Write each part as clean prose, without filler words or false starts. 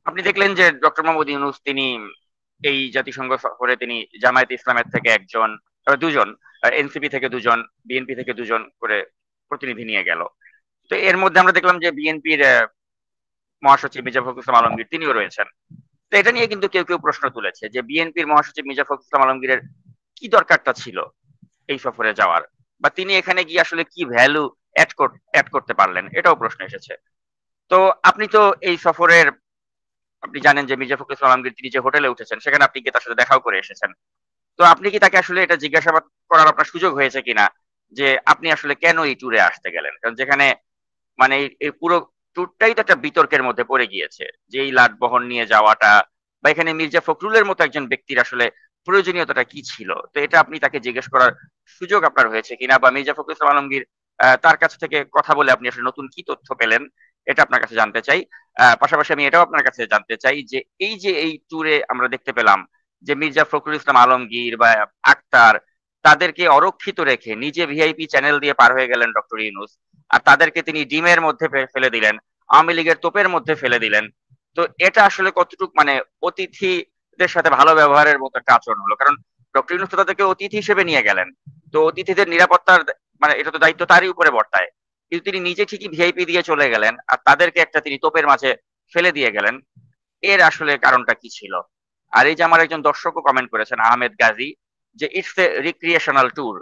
আপনি দেখলেন যে ডক্টর মোহাম্মদ ইউনূস তিনি এই জাতিসংঘ সফরে তিনি জামায়াতে ইসলামের থেকে একজন, দুজন, এনসিপি থেকে দুজন, বিএনপি থেকে দুজন করে প্রতিনিধি নিয়ে গেল। তো এর মধ্যে আমরা দেখলাম যে বিএনপির মহাসচিব মির্জা ফখরুল ইসলাম আলমগীর তিনিও রয়েছেন। তো এটা নিয়ে কিন্তু কেউ কেউ প্রশ্ন তুলেছে যে বিএনপির মহাসচিব মির্জা ফখরুল ইসলাম আলমগীরের কি দরকারটা ছিল এই সফরে যাওয়ার, বা তিনি এখানে গিয়ে আসলে কি ভ্যালু অ্যাড করতে পারলেন, এটাও প্রশ্ন এসেছে। তো আপনি তো এই সফরের, আপনি জানেন যে মির্জা ফখরুল ইসলাম আলমগীর তিনি যে হোটেলে উঠেছেন সেখানে আপনি গিয়ে তার সাথে দেখাও করে এসেছেন। তো আপনি কি তাকে আসলে এটা জিজ্ঞাসাবাদ করার আপনার সুযোগ হয়েছে কিনা যে আপনি আসলে কেন এই ট্যুরে আসতে গেলেন? কারণ যেখানে মানে এই পুরো ট্যুরটাই তো একটা বিতর্কের মধ্যে পড়ে গিয়েছে, যে এই লাট বহন নিয়ে যাওয়াটা, বা এখানে মির্জা ফখরুলের মতো একজন ব্যক্তির আসলে প্রয়োজনীয়তাটা কি ছিল, তো এটা আপনি তাকে জিজ্ঞেস করার সুযোগ আপনার হয়েছে কিনা, বা মির্জা ফখরুল ইসলাম আলমগীর তার কাছ থেকে কথা বলে আপনি আসলে নতুন কি তথ্য পেলেন, এটা আপনার কাছে জানতে চাই। পাশাপাশি আমি এটাও আপনার কাছে জানতে চাই যে এই ট্যুরে আমরা দেখতে পেলাম যে মির্জা ফখরুল ইসলাম আলমগীর বা আক্তার, তাদেরকে অরক্ষিত রেখে নিজে ভিআইপি চ্যানেল দিয়ে পার হয়ে গেলেন ডক্টর ইউনূস, আর তাদেরকে তিনি ডিমের মধ্যে ফেলে দিলেন, আওয়ামী লীগের তোপের মধ্যে ফেলে দিলেন। তো এটা আসলে কতটুকু মানে অতিথিদের সাথে ভালো ব্যবহারের মতো একটা আচরণ হলো? কারণ ডক্টর ইউনূস তো তাদেরকে অতিথি হিসেবে নিয়ে গেলেন, তো অতিথিদের নিরাপত্তার মানে এটা তো দায়িত্ব তারই উপরে বর্তায়, কিন্তু তিনি নিজে ঠিকই ভিআইপি দিয়ে চলে গেলেন আর তাদেরকে একটা তিনি তোপের মাঝে ফেলে দিয়ে গেলেন। এর আসলে কারণটা কি ছিল? আর এই যে আমার একজন দর্শকও কমেন্ট করেছেন, আহমেদ গাজী, যে ইটস এ রিক্রিয়েশনাল ট্যুর।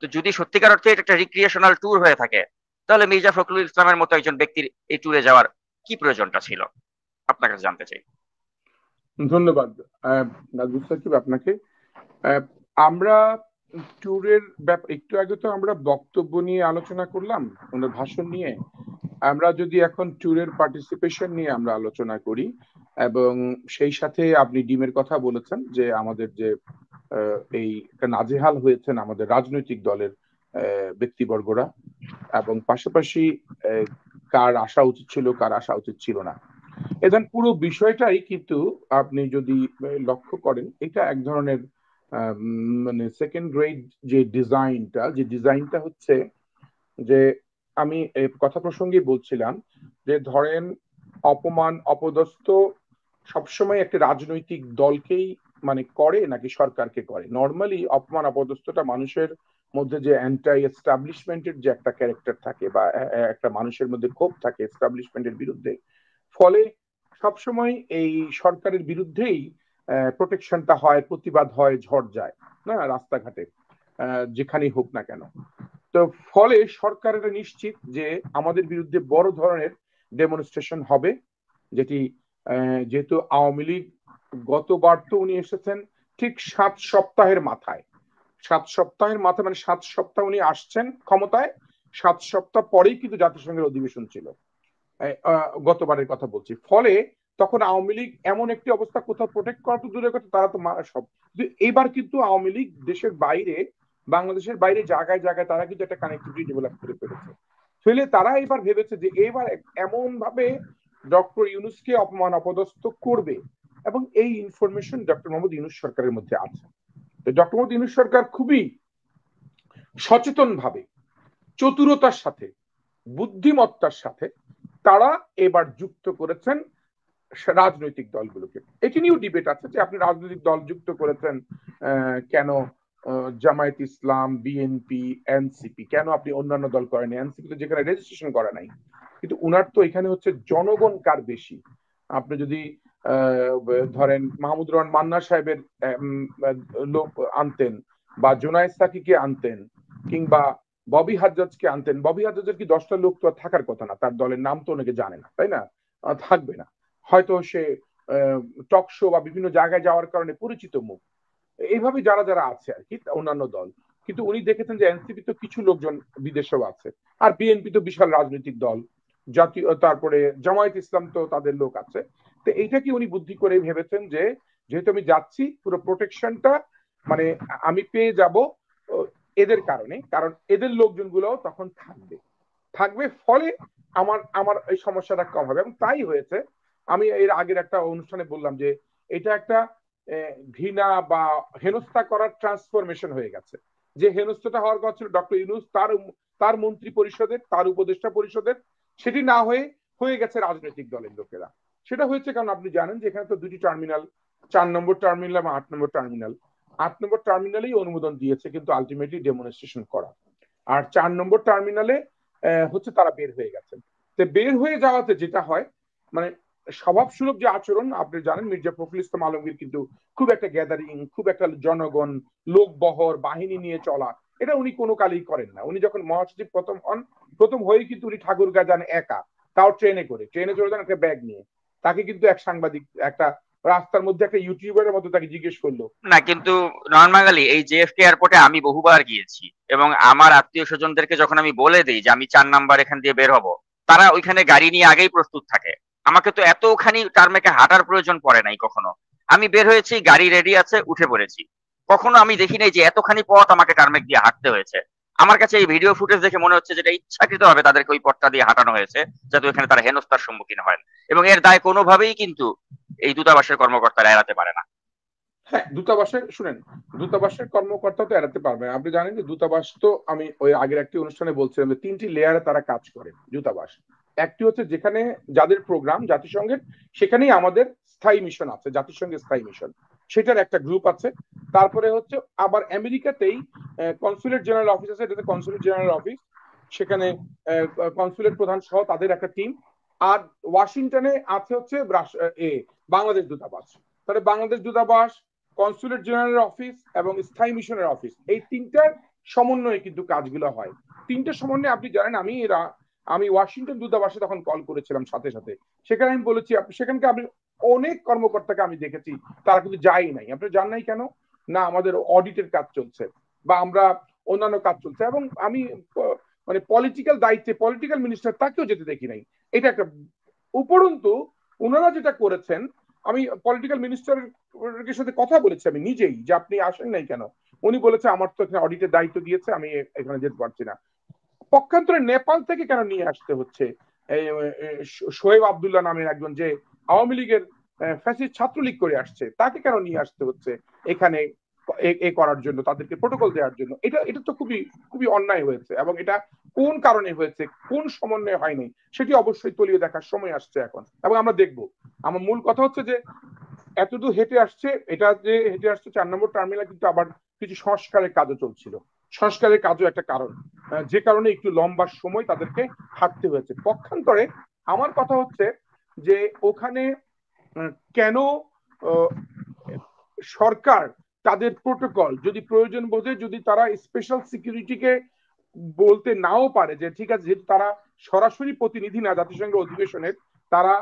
তো যদি সত্যিকার অর্থে এটা একটা রিক্রিয়েশনাল ট্যুর হয়ে থাকে, তাহলে মির্জা ফখরুল ইসলামের মতো একজন ব্যক্তির এই ট্যুরে যাওয়ার কি প্রয়োজনটা ছিল? আপনার কাছে জানতে চাই। ধন্যবাদ নাজমুল সাকিব আপনাকে। আহ, আমরা ট্যুরের ব্যাপার একটু আগে তো আমরা বক্তব্য নিয়ে আলোচনা করলাম, ওনার ভাষণ নিয়ে। আমরা যদি এখন ট্যুরের পার্টিসিপেশন নিয়ে আমরা আলোচনা করি, এবং সেই সাথে আপনি ডিমের কথা বলেছেন যে আমাদের যে এই একটা নাজেহাল হয়েছেন আমাদের রাজনৈতিক দলের ব্যক্তিবর্গরা, এবং পাশাপাশি আহ, কার আসা উচিত ছিল কার আসা উচিত ছিল না। এদের পুরো বিষয়টাই কিন্তু আপনি যদি লক্ষ্য করেন, এটা এক ধরনের মানে সেকেন্ড গ্রেড যে ডিজাইনটা হচ্ছে যে, আমি এই কথা প্রসঙ্গে বলছিলাম যে ধরেন অপমান অপদস্থ সবসময় একটা রাজনৈতিক দলকেই মানে করে নাকি সরকারকে করে। নর্মালি অপমান অপদস্থটা মানুষের মধ্যে যে অ্যান্টাই এস্টাবলিশমেন্টের যে একটা ক্যারেক্টার থাকে, বা একটা মানুষের মধ্যে ক্ষোভ থাকে এস্টাবলিশমেন্টের বিরুদ্ধে, ফলে সবসময় এই সরকারের বিরুদ্ধেই প্রোটেকশনটা হয়, প্রতিবাদ হয়, ঝড় যায় না রাস্তাঘাটে, যেখানেই হোক না কেন। তো ফলে সরকারের নিশ্চিত যে আমাদের বিরুদ্ধে বড় ধরনের ডেমনস্ট্রেশন হবে, যেটি যেহেতু আওয়ামী লীগ গতবার তো উনি এসেছেন ঠিক 7 সপ্তাহের মাথায়, 7 সপ্তাহের মাথায় মানে 7 সপ্তাহ উনি আসছেন ক্ষমতায়, 7 সপ্তাহ পরেই কিন্তু জাতিসংঘের অধিবেশন ছিল, গতবারের কথা বলছি। ফলে তখন আওয়ামী লীগ এমন একটি অবস্থা, কোথাও প্রোটেক্ট করা তো দূরের কথা, তারা তো সব। এইবার কিন্তু আওয়ামী লীগ দেশের বাইরে, বাংলাদেশের বাইরে জায়গায় জায়গায় তারা কিন্তু একটা কানেক্টিভিটি ডেভেলপ করে ফেলেছে। ফলে তারা এবার ভেবেছে যে এবার এমন ভাবে ডক্টর ইউনুসকে অপমান অপদস্থ করবে, এবং এই ইনফরমেশন ডক্টর মোহাম্মদ ইউনুস সরকারের মধ্যে আছে। ডক্টর মোহাম্মদ ইউনুস সরকার খুবই সচেতন ভাবে, চতুরতার সাথে, বুদ্ধিমত্তার সাথে তারা এবার যুক্ত করেছেন রাজনৈতিক দলগুলোকে। এটি নিয়েও ডিবেট আছে যে আপনি রাজনৈতিক দল যুক্ত করেছেন কেন, জামায়াত ইসলাম, বিএনপি, এনসিপি, কেন আপনি অন্যান্য দল করেনি? এনসিপি তো যেখানে রেজিস্ট্রেশন করা নাই। কিন্তু উনার তো এখানে হচ্ছে জনগণ কার বেশি। আপনি যদি ধরেন মাহমুদুর রহমান মান্না সাহেবের লোক আনতেন, বা জোনায়েদ সাকিকে আনতেন, কিংবা ববি হাজ্জাজকে আনতেন, ববি হাজ্জাজের কি 10টা লোক তো আর থাকার কথা না, তার দলের নাম তো অনেকে জানে না, তাই না? থাকবে না, হয়তো সে টক শো বা বিভিন্ন জায়গায় যাওয়ার কারণে পরিচিত মুখ। এইভাবে যারা যারা আছে আর কি অন্যান্য দল। কিন্তু উনি দেখেছেন যে এনসিপি তো কিছু লোকজন বিদেশেও আছে, আর বিএনপি তো বিশাল রাজনৈতিক দল, জাতীয়, তারপরে জামায়াত ইসলাম তো তাদের লোক আছে। তো এইটা কি উনি বুদ্ধি করে ভেবেছেন যে যেহেতু আমি যাচ্ছি পুরো প্রোটেকশনটা মানে আমি পেয়ে যাব এদের কারণে, কারণ এদের লোকজনগুলো তখন থাকবে, ফলে আমার আমার এই সমস্যাটা কম হবে, এবং তাই হয়েছে। আমি এর আগের একটা অনুষ্ঠানে বললাম যে এটা একটা ঘৃণা বা হেনস্থা করার ট্রান্সফরমেশন হয়ে গেছে। যে হেনস্থাটা হওয়ার কথা ছিল ডক্টর ইউনুস, তার তার মন্ত্রী পরিষদের, তার উপদেষ্টা পরিষদের, সেটি না হয়ে হয়ে গেছে রাজনৈতিক দলের লোকেরা। সেটা হয়েছে কারণ আপনি জানেন যে এখানে তো দুটি টার্মিনাল, 4 নম্বর টার্মিনাল এবং 8 নম্বর টার্মিনাল। 8 নম্বর টার্মিনালেই অনুমোদন দিয়েছে কিন্তু আলটিমেটলি ডেমনস্ট্রেশন করা। আর 4 নম্বর টার্মিনালে হচ্ছে তারা বের হয়ে গেছেন। তো বের হয়ে যাওয়াতে যেটা হয়, মানে স্বভাব সুলভ যে আচরণ, আপনি জানেন মির্জা ফখরুল ইসলাম আলমগীর কিন্তু খুব একটা গ্যাদারিং, খুব একটা জনগণ, লোক বহর, বাহিনী নিয়ে চলা, এটা উনি কোনো কালেই করেন না। উনি যখন মহাসচিব প্রথম হন, প্রথম হয়েই কিন্তু উনি ঠাকুরগাঁ যান একা, তাও ট্রেনে করে, ট্রেনে চলে যান একটা ব্যাগ নিয়ে। তাকে কিন্তু এক সাংবাদিক একটা রাস্তার মধ্যে একটা ইউটিউবারের মতো তাকে জিজ্ঞেস করলো। না কিন্তু নয়ন বাঙালি, এই জেএফকে এয়ারপোর্টে আমি বহুবার গিয়েছি এবং আমার আত্মীয় স্বজনদেরকে যখন আমি বলে দিই যে আমি 4 নাম্বার এখান দিয়ে বের হব, তারা ওইখানে গাড়ি নিয়ে আগেই প্রস্তুত থাকে। আমাকে তো এতখানি টার্মেকে হাঁটার প্রয়োজন পড়ে নাই কখনো। আমি বের হয়েছি, গাড়ি রেডি আছে, উঠে পড়েছি। কখনো আমি দেখি নাই যে এতখানি পথ আমাকে টার্মেক দিয়ে হাঁটতে হয়েছে। আমার কাছে এই ভিডিও ফুটেজ দেখে মনে হচ্ছে যেটা ইচ্ছাকৃত ভাবে তাদেরকে ওই পথটা দিয়ে হাঁটানো হয়েছে, যাতে ওখানে তারা হেনস্থার সম্মুখীন হয়। এবং এর দায় কোনোভাবেই কিন্তু এই দূতাবাসের কর্মকর্তারা এড়াতে পারে না। হ্যাঁ, দূতাবাসের শুনেন, দূতাবাসের কর্মকর্তা তো এড়াতে পারবে না। আপনি জানেন যে দূতাবাস তো, আমি ওই আগের একটি অনুষ্ঠানে বলছিলাম যে 3টি লেয়ারে তারা কাজ করে দূতাবাস। একটি হচ্ছে যেখানে যাদের প্রোগ্রাম জাতিসংঘের, সেখানেই আমাদের স্থায়ী মিশন আছে, জাতিসংঘের স্থায়ী মিশন, সেটার একটা গ্রুপ আছে। তারপরে হচ্ছে আবার আমেরিকাতেই কনসুলেট জেনারেল অফিস আছে, এটাতে কনসুলেট জেনারেল অফিস, সেখানে কনসুলেট প্রধান সহ তাদের একটা টিম। আর ওয়াশিংটনে আছে হচ্ছে বাংলাদেশ দূতাবাস। তাহলে বাংলাদেশ দূতাবাস, কনসুলেট জেনারেল অফিস এবং স্থায়ী মিশনের অফিস, এই তিনটার সমন্বয়ে কিন্তু কাজগুলো হয়। তিনটা সমন্বয়ে আপনি জানেন, আমি ওয়াশিংটন দূতাবাসে তখন কল করেছিলাম সাথে সাথে। সেখানে আমি বলেছি, সেখানকে আপনি অনেক কর্মকর্তাকে আমি দেখেছি, তারা কিন্তু যাই নাই। আপনি জান নাই কেন? না, আমাদের অডিটের কাজ চলছে বা আমরা অন্যান্য কাজ চলছে, এবং আমি মানে পলিটিক্যাল দায়িত্বে পলিটিক্যাল মিনিস্টার তাকেও যেতে দেখি নাই। এটা একটা। উপরন্তু ওনারা যেটা করেছেন, আমি পলিটিক্যাল মিনিস্টারের সাথে কথা বলেছি আমি নিজেই, যে আপনি আসেন নাই কেন? উনি বলেছে আমার তো এখানে অডিটের দায়িত্ব দিয়েছে, আমি এখানে যেতে পারছি না। পক্ষান্তরে নেপাল থেকে কেন নিয়ে আসতে হচ্ছে শোয়েব আবদুল্লাহ নামের একজন, যে আওয়ামী লীগের ফ্যাসিস্ট ছাত্রলীগ করে আসছে, তাকে কেন নিয়ে আসতে হচ্ছে এখানে এ করার জন্য, তাদেরকে প্রোটোকল দেওয়ার জন্য? এটা এটা তো খুবই খুবই অন্যায় হয়েছে, এবং এটা কোন কারণে হয়েছে, কোন সমন্বয় হয়নি, সেটি অবশ্যই তলিয়ে দেখার সময় আসছে এখন, এবং আমরা দেখব। আমার মূল কথা হচ্ছে যে এতদূর হেঁটে আসছে, এটা যে হেঁটে আসছে 4 নম্বর টার্মিনাল, কিন্তু আবার কিছু সংস্কারের কাজও চলছিল। সংস্কারের কাজও একটা কারণ, যে কারণে একটু লম্বা সময় তাদেরকে হাঁটতে হয়েছে। পক্ষান্তরে আমার কথা হচ্ছে যে ওখানে কেন সরকার তাদের প্রোটোকল যদি প্রয়োজন বোধে, যদি তারা স্পেশাল সিকিউরিটিকে বলতে নাও পারে যে ঠিক আছে, যেহেতু তারা সরাসরি প্রতিনিধি না জাতিসংঘের অধিবেশনের, তারা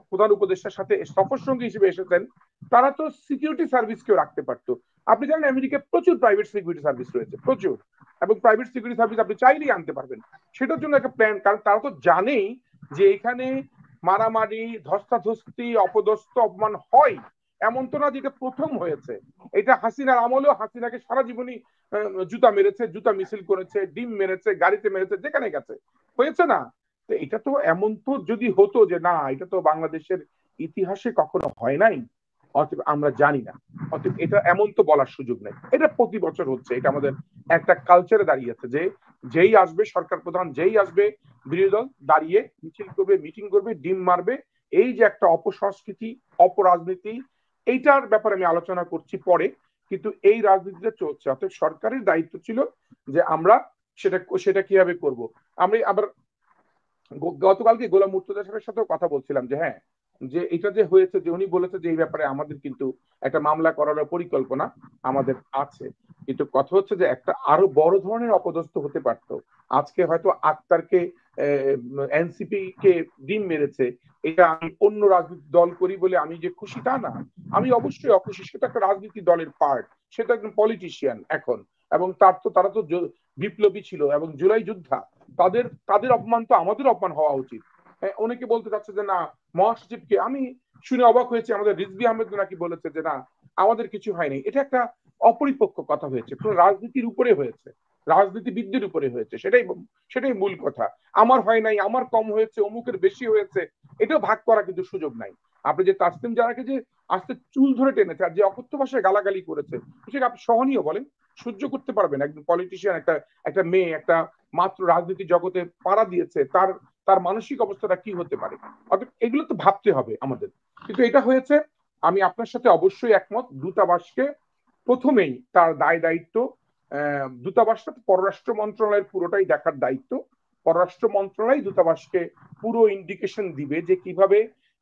প্রধান উপদেষ্টার সাথে সফর সঙ্গী হিসেবে এসেছেন, তারা তো সিকিউরিটি সার্ভিসকেও রাখতে পারতো। আপনি জানেন আমেরিকায় প্রচুর প্রাইভেট সিকিউরিটি সার্ভিস রয়েছে, প্রচুর, এবং প্রাইভেট সিকিউরিটি সার্ভিস আপনি চাইলেই আনতে পারবেন। সেটার জন্য একটা প্ল্যান, কারণ তারা তো জানেই যে এখানে মারামারি, ধস্তাধস্তি, অপদস্থ, অপমান হয়। এমন তো না যেটা প্রথম হয়েছে, এটা হাসিনার আমলেও হাসিনাকে সারা জীবনই জুতা মেরেছে, জুতা মিছিল করেছে, ডিম মেরেছে, গাড়িতে মেরেছে, যেখানে গেছে হয়েছে না। তো এটা তো এমন তো যদি হতো যে না, এটা তো বাংলাদেশের ইতিহাসে কখনো হয় নাই, অতএব আমরা জানি না, অতএব এটা এমন তো বলার সুযোগ নেই। এটা প্রতি বছর হচ্ছে, এটা আমাদের একটা কালচারে দাঁড়িয়েছে যে যেই আসবে সরকার প্রধান, যেই আসবে বিরোধী দল দাঁড়িয়ে মিছিল করবে, মিটিং করবে, ডিম মারবে। এই যে একটা অপসংস্কৃতি, অপরাজনীতি, এইটার ব্যাপারে আমি আলোচনা করছি পরে, কিন্তু এই রাজনীতিটা চলছে। অর্থাৎ সরকারের দায়িত্ব ছিল যে আমরা সেটা সেটা কিভাবে করব। আমি আবার গতকালকে গোলাম মুর্তজা সাহেবের সাথেও কথা বলছিলাম যে হ্যাঁ, যে এটা যে হয়েছে, যে উনি বলেছে যে এই ব্যাপারে আমাদের কিন্তু একটা মামলা করার পরিকল্পনা আমাদের আছে, কিন্তু কথা হচ্ছে যে একটা আরো বড় ধরনের অপদস্থ হতে পারতো। আজকে হয়তো আক্তারকে, এনসিপি কে ডিম মেরেছে, এটা আমি অন্য রাজনৈতিক দল করি বলে আমি যে খুশি তা না, আমি অবশ্যই অখুশি। সেটা একটা রাজনীতি দলের পার্ট, সেটা একজন পলিটিশিয়ান এখন, এবং তারা তো বিপ্লবী ছিল এবং জুলাই যোদ্ধা। তাদের তাদের অপমান তো আমাদের অপমান হওয়া উচিত। অনেকে বলতে চাচ্ছে যে না, মহাসচিবকে, আমি শুনে অবাক হয়েছে, আমাদের রিজভী আহমেদ নাকি বলেছে যে না, আমাদের কিছু হয়নি। এটা একটা অপরিপক্ক কথা হয়েছে, পুরো রাজনীতির উপরে হয়েছে, রাজনীতিবিদদের উপরে হয়েছে, সেটাই সেটাই মূল কথা। আমার হয় নাই, আমার কম হয়েছে, অমুকের বেশি হয়েছে, এটাও ভাগ করা কিন্তু সুযোগ নাই। আপনি যে তাসলিম জারাকে যে আস্তে চুল ধরে টেনেছে আর যে অকথ্য ভাষায় গালাগালি করেছে, সেটা আপনি সহনীয় বলেন? সহ্য করতে পারবেন একজন পলিটিশিয়ান, একটা একটা মেয়ে, একটা মাত্র রাজনীতি জগতে পাড়া দিয়েছে, তার তার মানসিক অবস্থাটা কি হতে পারে। অর্থাৎ এগুলো তো ভাবতে হবে আমাদের। কিন্তু এটা হয়েছে, আমি আপনার সাথে অবশ্যই একমত, দূতাবাসকে প্রথমেই তার দায় দায়িত্ব, দূতাবাসটা পররাষ্ট্র মন্ত্রণালয়ের পুরোটাই দেখার দায়িত্ব। পররাষ্ট্র মন্ত্রণালয় দূতাবাসকে পুরো ইন্ডিকেশন দিবে যে কিভাবে,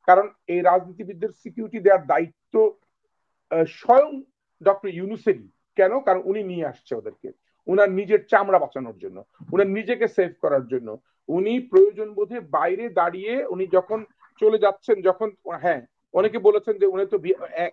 কারণ এই রাজনীতিবিদদের সিকিউরিটি দেওয়ার দায়িত্ব স্বয়ং ডক্টর ইউনূসেরই। কেন? কারণ উনি নিয়ে আসছে ওদেরকে উনার নিজের চামড়া বাঁচানোর জন্য, উনার নিজেকে সেভ করার জন্য। উনি প্রয়োজন বোধে বাইরে দাঁড়িয়ে উনি যখন চলে যাচ্ছেন, যখন, হ্যাঁ, অনেকে বলেছেন যে উনি তো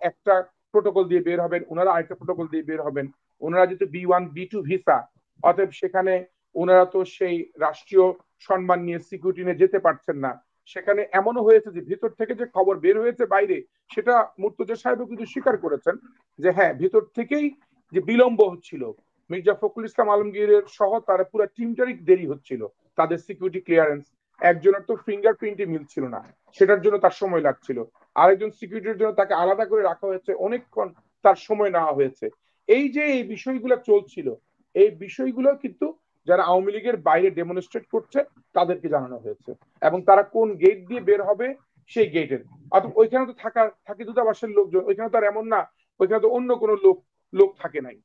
একটা প্রোটোকল দিয়ে বের হবেন, ওনারা আরেকটা প্রোটোকল দিয়ে বের হবেন। ওনারা যেহেতু B1 B2 ভিসা, অতএব সেখানে ওনারা তো সেই রাষ্ট্রীয় সম্মান নিয়ে সিকিউরিটি নিয়ে যেতে পারছেন না। সেখানে এমনও হয়েছে যে ভিতর থেকে যে খবর বের হয়েছে বাইরে, সেটা মুর্তজা সাহেবও কিন্তু স্বীকার করেছেন যে হ্যাঁ, ভিতর থেকেই যে বিলম্ব হচ্ছিল, মির্জা ফখরুল ইসলাম আলমগীরের সহ তারা পুরো টিমটারই দেরি হচ্ছিল তাদের সিকিউরিটি ক্লিয়ারেন্স। একজনের তো ফিঙ্গারপ্রিন্টই মিলছিল না, সেটার জন্য তার সময় লাগছিল। আরেকজন সিকিউরিটির জন্য তাকে আলাদা করে রাখা হয়েছে, অনেকক্ষণ তার সময় নেওয়া হয়েছে। এই যে এই বিষয়গুলো চলছিল, এই বিষয়গুলো কিন্তু যারা আওয়ামী লীগের বাইরে ডেমনস্ট্রেট করছে তাদেরকে জানানো হয়েছে, এবং তারা কোন গেট দিয়ে বের হবে সেই গেটের। অর্থাৎ ওইখানে তো থাকে দূতাবাসের লোকজন, ওইখানে তো আর এমন না ওইখানে তো অন্য কোনো লোক থাকে নাই।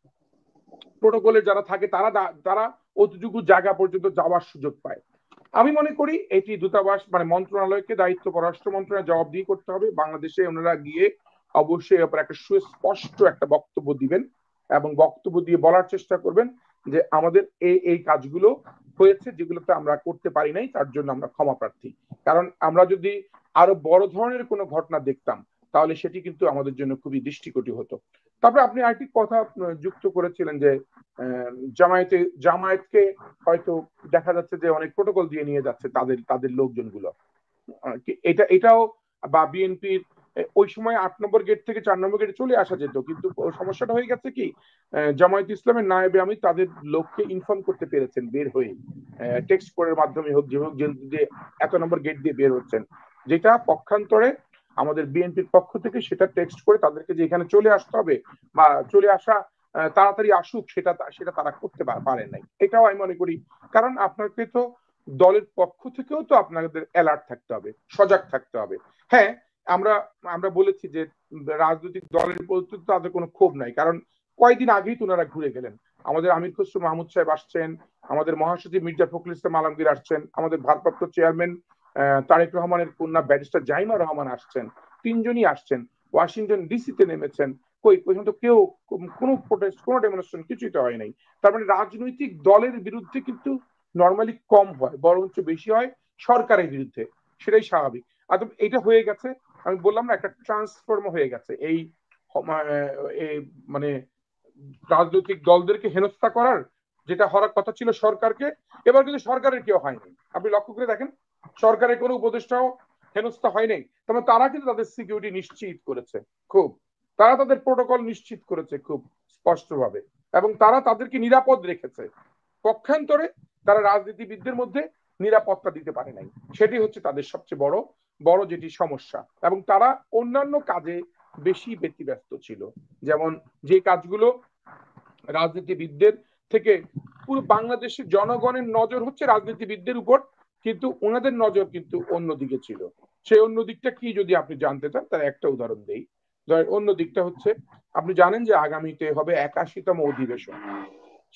প্রোটোকলে যারা থাকে তারা তারা অতটুকু জায়গা পর্যন্ত যাওয়ার সুযোগ পায়। আমি মনে করি এটি দূতাবাস মানে মন্ত্রণালয়কে দায়িত্ব, পররাষ্ট্র মন্ত্রণালয় জবাবদিহি করতে হবে। বাংলাদেশে ওনারা গিয়ে অবশ্যই এবার একটা সুস্পষ্ট একটা বক্তব্য দিবেন, এবং বক্তব্য দিয়ে বলার চেষ্টা করবেন যে আমাদের এই কাজগুলো হয়েছে যেগুলোতে আমরা করতে পারি নাই, তার জন্য আমরা ক্ষমা প্রার্থী। কারণ আমরা যদি আরো বড় ধরনের কোনো ঘটনা দেখতাম তাহলে সেটি কিন্তু আমাদের জন্য খুবই দৃষ্টিকটু হতো। তারপরে আপনি আরেকটি কথা যুক্ত করেছিলেন যে জামায়াতকে হয়তো দেখা যাচ্ছে যে অনেক প্রোটোকল দিয়ে নিয়ে যাচ্ছে তাদের লোকজনগুলো। এটাও, বা বিএনপির ওই সময় 8 নম্বর গেট থেকে 4 নম্বর গেটে চলে আসা যেত, কিন্তু সমস্যাটা হয়ে গেছে কি, জামায়াত ইসলামের নায়েবে আমি তাদের লোককে ইনফর্ম করতে পেরেছেন বের হয়ে, টেক্সট কোডের মাধ্যমে হোক যে হোক, যে এত নম্বর গেট দিয়ে বের হচ্ছেন, যেটা পক্ষান্তরে আমাদের বিএনপির পক্ষ থেকে সেটা টেক্সট করে তাদেরকে যে এখানে চলে আসতে হবে বা চলে আসা তাড়াতাড়ি আসুক, সেটা তারা করতে পারে নাই। এটাও আমি মনে করি, কারণ আপনাকে তো দলের পক্ষ থেকেও তো আপনাদের অ্যালার্ট থাকতে হবে, সজাগ থাকতে হবে। হ্যাঁ, আমরা আমরা বলেছি যে রাজনৈতিক দলের প্রতি তাদের কোনো ক্ষোভ নাই, কারণ কয়েকদিন আগেই তো ওনারা ঘুরে গেলেন। আমাদের আমির খসরু মাহমুদ সাহেব আসছেন, আমাদের মহাসচিব মির্জা ফখরুল ইসলাম আলমগীর আসছেন, আমাদের ভারপ্রাপ্ত চেয়ারম্যান তারেক রহমানের কন্যা ব্যারিস্টার জাইমা রহমান আসছেন, তিনজনই আসছেন। ওয়াশিংটন ডিসিতে নেমেছেন, কই পর্যন্ত কেউ কোনো প্রোটেস্ট, কোনো ডেমনস্ট্রেশন কিছুই তো হয় নাই। তার মানে রাজনৈতিক দলের বিরুদ্ধে কিন্তু নর্মালি কম হয়, বরঞ্চ বেশি হয় সরকারের বিরুদ্ধে, সেটাই স্বাভাবিক। আর এটা হয়ে গেছে, আমি বললাম না, একটা ট্রান্সফর্ম হয়ে গেছে এই মানে রাজনৈতিক দলদেরকে হেনস্থা করার, যেটা হওয়ার কথা ছিল সরকারকে, এবার কিন্তু সরকারের কেউ হয়নি। আপনি লক্ষ্য করে দেখেন, সরকারের কোনো উপদেষ্টাও হেনস্থা হয় নাই। তবে তারা কিন্তু তাদের সিকিউরিটি নিশ্চিত করেছে খুব, তারা তাদের প্রোটোকল নিশ্চিত করেছে খুব স্পষ্টভাবে, এবং তারা তাদেরকে নিরাপদ রেখেছে। পক্ষান্তরে তারা রাজনীতিবিদদের মধ্যে নিরাপত্তা দিতে পারে নাই, সেটি হচ্ছে তাদের সবচেয়ে বড় বড় যেটি সমস্যা। এবং তারা অন্যান্য কাজে বেশি ব্যতিব্যস্ত ছিল, যেমন যে কাজগুলো রাজনীতিবিদদের থেকে, পুরো বাংলাদেশের জনগণের নজর হচ্ছে রাজনীতিবিদদের উপর, কিন্তু ওনাদের নজর কিন্তু অন্যদিকে ছিল। সেই অন্য দিকটা কি যদি আপনি জানতে চান তার একটা উদাহরণ দেই। অন্য দিকটা হচ্ছে, আপনি জানেন যে আগামীতে হবে 81তম অধিবেশন,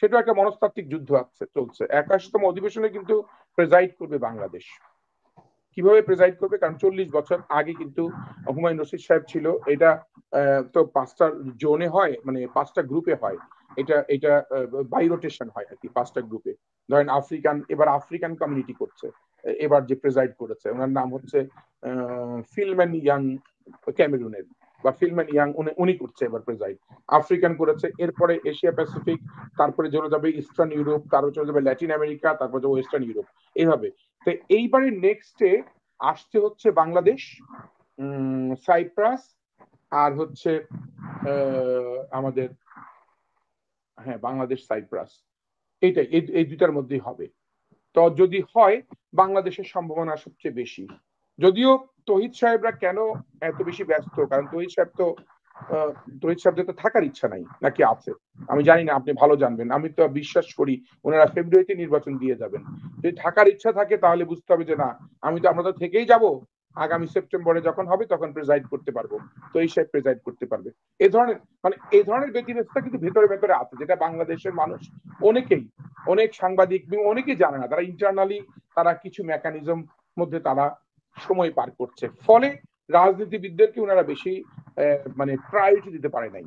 সেটা একটা মনস্তাত্ত্বিক যুদ্ধ চলছে। 81তম অধিবেশনে কিন্তু প্রেজাইড করবে বাংলাদেশ। কিভাবে প্রেজাইড করবে? কারণ 40 বছর আগে কিন্তু হুমায়ুন রশিদ সাহেব ছিল। এটা তো 5টা জোনে হয়, মানে 5টা গ্রুপে হয়। এটা এটা বাই রোটেশন হয় আর কি, 5টা গ্রুপে। ধরেন এবার আফ্রিকান কমিউনিটি করছে, এবার যে প্রেজাইড করেছে ওনার নাম হচ্ছে ফিলম্যান ইয়াং, ক্যামেরুনের, বা ফিলম্যান ইয়াং, উনি করছে এবার প্রেজাইড। আফ্রিকান করেছে, এরপরে এশিয়া প্যাসিফিক, তারপরে চলে যাবে ইস্টার্ন ইউরোপ, তারপরে চলে যাবে ল্যাটিন আমেরিকা, তারপরে যাবে ওয়েস্টার্ন ইউরোপ, এইভাবে। তো এইবারে নেক্সটে আসছে হচ্ছে বাংলাদেশ, সাইপ্রাস, আর হচ্ছে আমাদের, হ্যাঁ, বাংলাদেশ সাইপ্রাস, এইটাই, এই দুইটার মধ্যেই হবে। তো যদি হয়, বাংলাদেশের সম্ভাবনা সবচেয়ে বেশি। যদিও তহিদ সাহেবরা কেন এত বেশি ব্যস্ত, কারণ তহিদ সাহেব তো তহিদ সাহেবদের তো থাকার ইচ্ছা নাই, নাকি আছে? আমি জানি না, আপনি ভালো জানবেন। আমি তো বিশ্বাস করি ওনারা ফেব্রুয়ারিতে নির্বাচন দিয়ে যাবেন। যদি থাকার ইচ্ছা থাকে তাহলে বুঝতে হবে যে না, আমরা তো থেকেই যাব, আগামী সেপ্টেম্বরে যখন হবে তখন প্রেসাইড করতে পারবো, তো এই সাহেব প্রেসাইড করতে পারবে। এই ধরনের এই ধরনের ব্যতিব্যস্ততা কিন্তু ভেতরে ভেতরে আছে, যেটা বাংলাদেশের মানুষ অনেকেই, অনেক সাংবাদিক অনেকেই জানে না। তারা ইন্টারনালি তারা কিছু মেকানিজম মধ্যে তারা সময় পার করছে, ফলে রাজনীতিবিদদেরকে ওনারা বেশি প্রায়োরিটি দিতে পারে নাই।